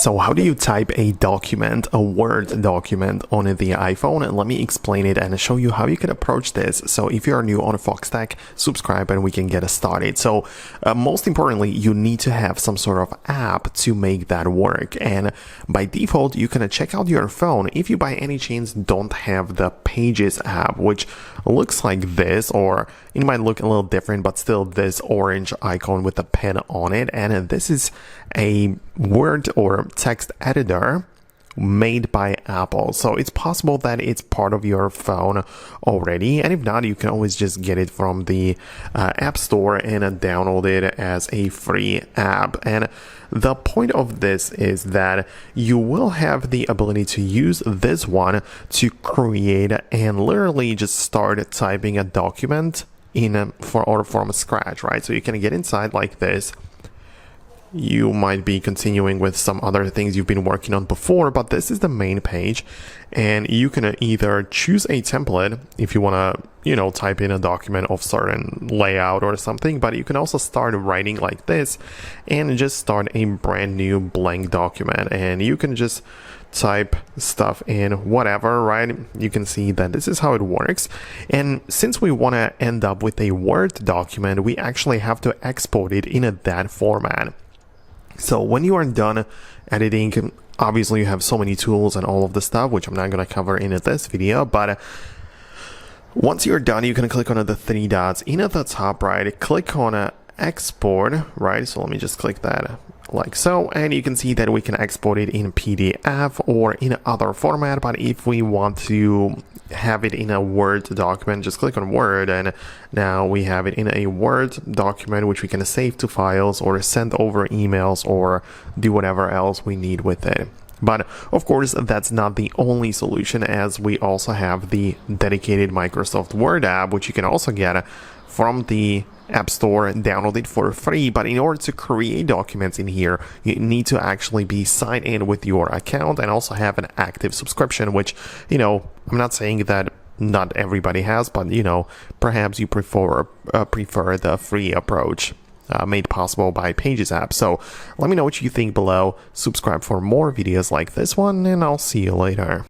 So how do you type a document, a Word document on the iPhone? And let me explain it and show you how you can approach this. So if you are new on Foxtecc, subscribe and we can get started. So most importantly, you need to have some sort of app to make that work. And by default, you can check out your phone if you by any chance don't have the Pages app, which looks like this, or it might look a little different, but still this orange icon with a pen on it. And this is a Word or text editor made by Apple. So it's possible that it's part of your phone already, and if not, you can always just get it from the App Store and download it as a free app. And the point of this is that you will have the ability to use this one to create and literally just start typing a document from scratch, right? So you can get inside like this. You might be continuing with some other things you've been working on before, but this is the main page, and you can either choose a template if you want to, type in a document of certain layout or something, but you can also start writing like this and just start a brand new blank document, and you can just type stuff in whatever, right? You can see that this is how it works. And since we want to end up with a Word document, we actually have to export it in that format. So when you are done editing, obviously you have so many tools and all of the stuff, which I'm not going to cover in this video, but once you're done, you can click on the three dots in at the top right, click on export, right? So let me just click that like so, and you can see that we can export it in PDF or in other format. But if we want to have it in a Word document, just click on Word, and now we have it in a Word document, which we can save to files or send over emails or do whatever else we need with it. But of course, that's not the only solution, as we also have the dedicated Microsoft Word app, which you can also get from the App Store and download it for free. But in order to create documents in here, you need to actually be signed in with your account and also have an active subscription, which, I'm not saying that not everybody has, but perhaps you prefer the free approach made possible by Pages app. So let me know what you think below, subscribe for more videos like this one, and I'll see you later.